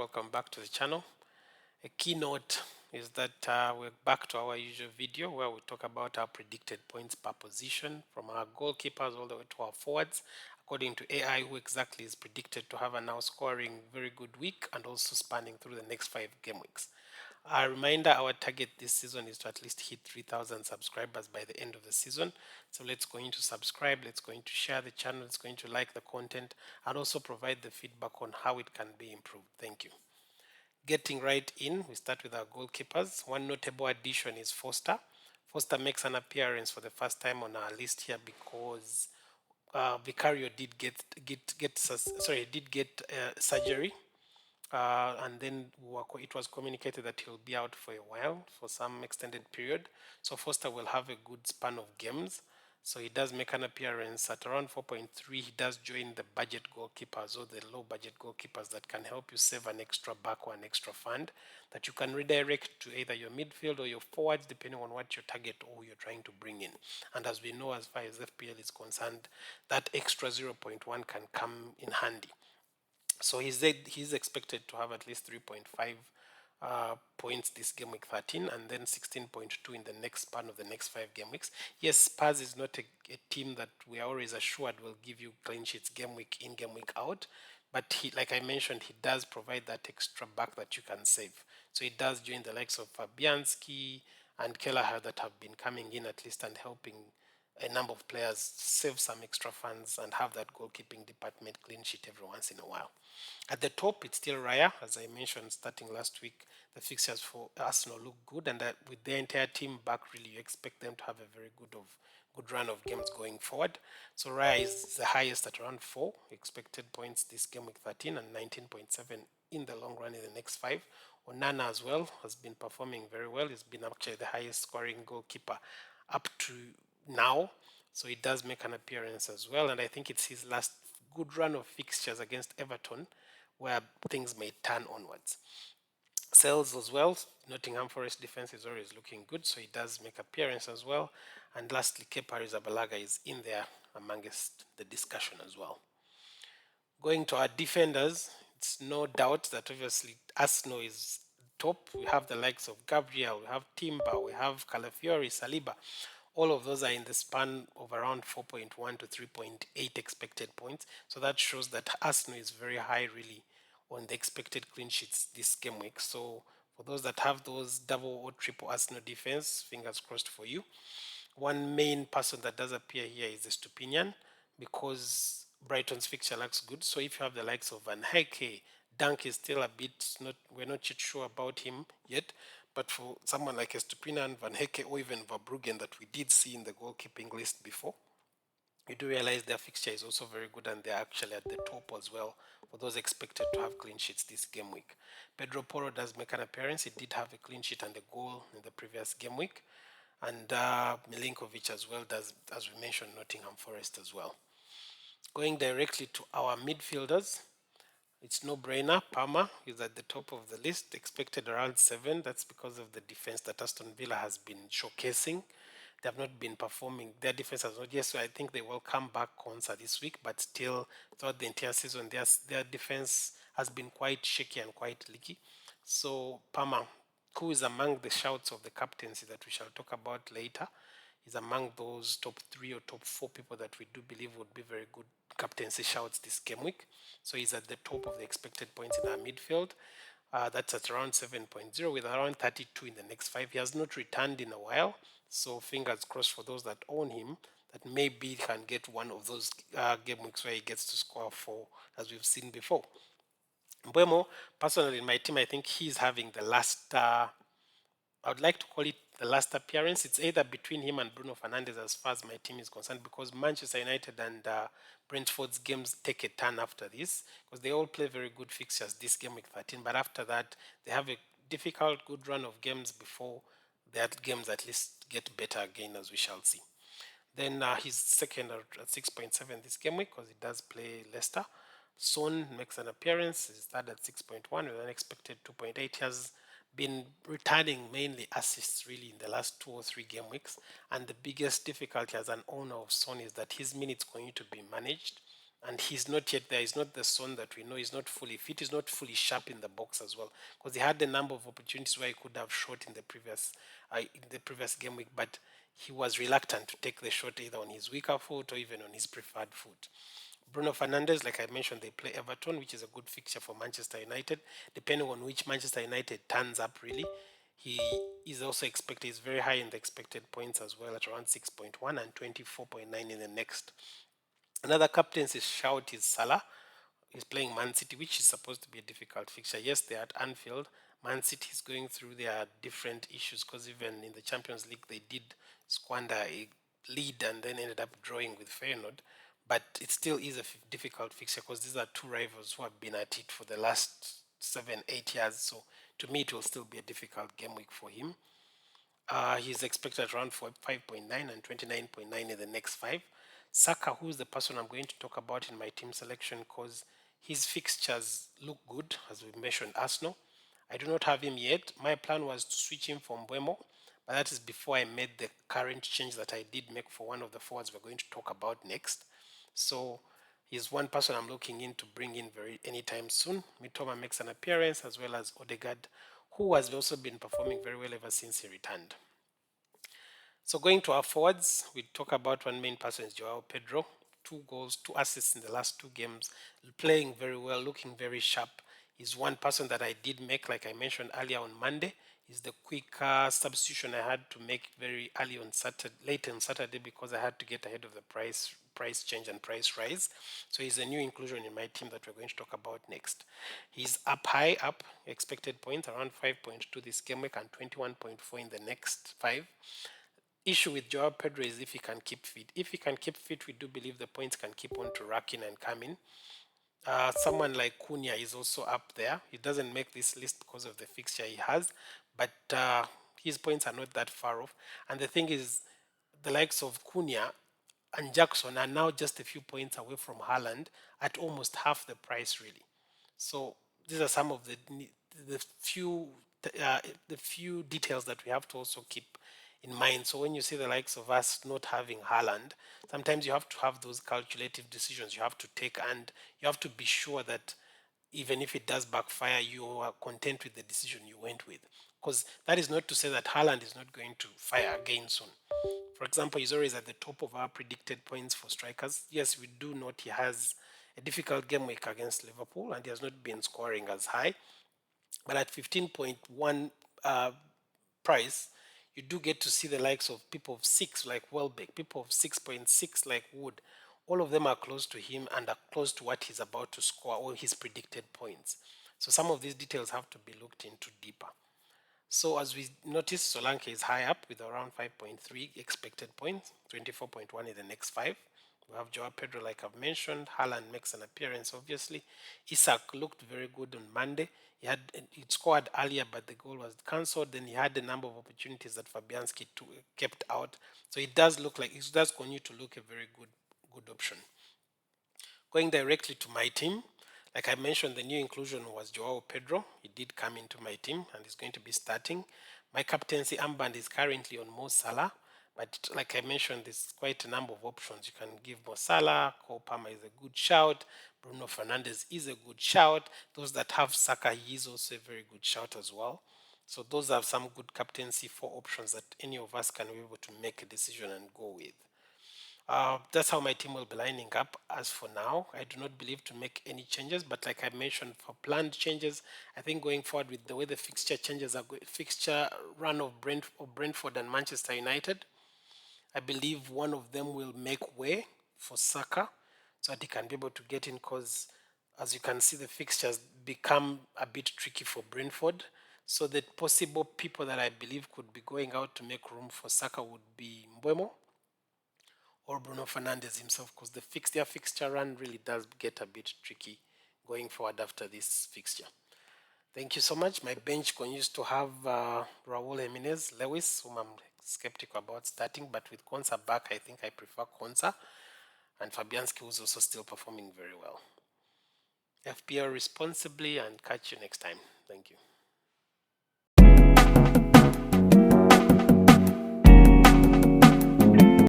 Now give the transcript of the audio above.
welcome back to the channel. A keynote is that we're back to our usual video where we talk about our predicted points per position from our goalkeepers all the way to our forwards according to AI, who exactly is predicted to have a now scoring very good week and also spanning through the next 5 game weeks. A reminder, our target this season is to at least hit 3,000 subscribers by the end of the season. So let's go into subscribe, let's go into share the channel, let's go into like the content, and also provide the feedback on how it can be improved. Thank you. Getting right in, we start with our goalkeepers. One notable addition is Foster. Foster makes an appearance for the first time on our list here because Vicario did get surgery, and then it was communicated that he'll be out for a while, for some extended period. So Foster will have a good span of games. So he does make an appearance at around 4.3. He does join the budget goalkeepers or the low budget goalkeepers that can help you save an extra buck or an extra fund that you can redirect to either your midfield or your forwards, depending on what your target or you're trying to bring in. And as we know, as far as FPL is concerned, that extra 0.1 can come in handy. So he's expected to have at least 3.5 points this game week 13 and then 16.2 in the next span of the next 5 game weeks. Yes, Spurs is not a team that we are always assured will give you clean sheets game week in, game week out. But he, like I mentioned, he does provide that extra back that you can save. So he does join the likes of Fabianski and Kelleher that have been coming in at least and helping a number of players save some extra funds and have that goalkeeping department clean sheet every once in a while. At the top, it's still Raya. As I mentioned, starting last week, the fixtures for Arsenal look good, and with their entire team back, really, you expect them to have a very good run of games going forward. So Raya is the highest at around 4 expected points this game week 13 and 19.7 in the long run in the next 5. Onana as well has been performing very well. He's been actually the highest scoring goalkeeper up to now. So he does make an appearance as well. And I think it's his last good run of fixtures against Everton where things may turn onwards. Sales as well. Nottingham Forest defense is always looking good, so he does make appearance as well. And lastly, Kepa Arrizabalaga is in there amongst the discussion as well. Going to our defenders, it's no doubt that obviously Arsenal is top. We have the likes of Gabriel, we have Timber, we have Calafiori, Saliba. All of those are in the span of around 4.1 to 3.8 expected points. So that shows that Arsenal is very high really on the expected clean sheets this game week. So for those that have those double or triple Arsenal defense, fingers crossed for you. One main person that does appear here is the Stupinian because Brighton's fixture looks good. So if you have the likes of Van Hecke, Dunk is still a bit we're not yet sure about him yet. But for someone like Estupinian, Van Hecke, or even Verbruggen that we did see in the goalkeeping list before, you do realize their fixture is also very good and they're actually at the top as well for those expected to have clean sheets this game week. Pedro Porro does make an appearance. He did have a clean sheet and a goal in the previous game week. And Milinkovic as well does, as we mentioned, Nottingham Forest as well. Going directly to our midfielders, it's no brainer. Palmer is at the top of the list, expected around 7. That's because of the defense that Aston Villa has been showcasing. They have not been performing. Their defense has not yet, so I think they will come back Konsa this week, but still, throughout the entire season, their defense has been quite shaky and quite leaky. So, Palmer, who is among the shouts of the captaincy that we shall talk about later, is among those top 3 or top 4 people that we do believe would be very good captaincy shouts this game week. So he's at the top of the expected points in our midfield. That's at around 7.0 with around 32 in the next 5. He has not returned in a while. So fingers crossed for those that own him that maybe he can get one of those game weeks where he gets to score 4 as we've seen before. Mbeumo, personally in my team, I think he's having the last I would like to call it the last appearance. It's either between him and Bruno Fernandes as far as my team is concerned, because Manchester United and Brentford's games take a turn after this, because they all play very good fixtures this game week 13, but after that they have a difficult good run of games before their games at least get better again, as we shall see. Then he's second at 6.7 this game week because he does play Leicester. Son makes an appearance. He's third at 6.1 with an expected 2.8. He has been returning mainly assists really in the last 2 or 3 game weeks. And the biggest difficulty as an owner of Son is that his minutes going to be managed. and he's not yet there. He's not the Son that we know. He's not fully fit. He's not fully sharp in the box as well, because he had a number of opportunities where he could have shot in the previous game week, but he was reluctant to take the shot either on his weaker foot or even on his preferred foot. Bruno Fernandes, like I mentioned, they play Everton, which is a good fixture for Manchester United. Depending on which Manchester United turns up, really, he is also expected. He's very high in the expected points as well, at around 6.1 and 24.9 in the next. Another captain's shout is Salah. He's playing Man City, which is supposed to be a difficult fixture. Yes, they're at Anfield. Man City is going through their different issues, because even in the Champions League, they did squander a lead and then ended up drawing with Feyenoord. But it still is a difficult fixture, because these are two rivals who have been at it for the last 7, 8 years. So to me, it will still be a difficult game week for him. He's expected around 5.9 and 29.9 in the next five. Saka, who is the person I'm going to talk about in my team selection, because his fixtures look good, as we mentioned Arsenal. I do not have him yet. My plan was to switch him from Buemo, but that is before I made the current change that I did make for one of the forwards we're going to talk about next. So he's one person I'm looking in to bring in very anytime soon. Mitoma makes an appearance, as well as Odegaard, who has also been performing very well ever since he returned. So going to our forwards, we talk about one main person is Joao Pedro. 2 goals, 2 assists in the last 2 games, playing very well, looking very sharp. He's one person that I did make, like I mentioned earlier on Monday. Is the quick substitution I had to make very early on Saturday, late on Saturday, because I had to get ahead of the price change and price rise. So he's a new inclusion in my team that we're going to talk about next. He's up high, up expected points around 5.2 this game week and 21.4 in the next five. Issue with Joao Pedro is if he can keep fit. If he can keep fit, we do believe the points can keep on to racking and coming. Someone like Cunha is also up there. He doesn't make this list because of the fixture he has, but his points are not that far off. And the thing is, the likes of Cunha and Jackson are now just a few points away from Haaland at almost half the price, really. So these are some of the few the few details that we have to also keep in mind. So when you see the likes of us not having Haaland, sometimes you have to have those calculative decisions you have to take, and you have to be sure that even if it does backfire, you are content with the decision you went with. Because that is not to say that Haaland is not going to fire again soon. For example, he's always at the top of our predicted points for strikers. Yes, we do note he has a difficult game week against Liverpool, and he has not been scoring as high. But at 15.1 price, you do get to see the likes of people of 6 like Welbeck, people of 6.6 like Wood. All of them are close to him and are close to what he's about to score or his predicted points. So some of these details have to be looked into deeper. So as we notice, Solanke is high up with around 5.3 expected points, 24.1 in the next five. We have Joao Pedro, like I've mentioned. Haaland makes an appearance, obviously. Isak looked very good on Monday. He scored earlier, but the goal was cancelled. Then he had a number of opportunities that Fabianski kept out. So it does continue to look a very good option. Going directly to my team, like I mentioned, the new inclusion was Joao Pedro. He did come into my team and is going to be starting. My captaincy armband is currently on Mo Salah, but like I mentioned, there's quite a number of options. You can give Mo Salah, Cole Palmer is a good shout, Bruno Fernandes is a good shout. Those that have Saka, he is also a very good shout as well. So those are some good captaincy 4 options that any of us can be able to make a decision and go with. That's how my team will be lining up as for now. I do not believe to make any changes, but like I mentioned, for planned changes, I think going forward with the way the fixture changes are fixture run of Brentford and Manchester United, I believe one of them will make way for Saka so that he can be able to get in, because as you can see, the fixtures become a bit tricky for Brentford. So the possible people that I believe could be going out to make room for Saka would be Mbeumo or Bruno Fernandes himself, because their fixture run really does get a bit tricky going forward after this fixture. Thank you so much. My bench continues to have Raul Jimenez, Lewis, whom I'm skeptical about starting, but with Konsa back, I think I prefer Konsa, and Fabianski, who's also still performing very well. FPL responsibly, and catch you next time. Thank you.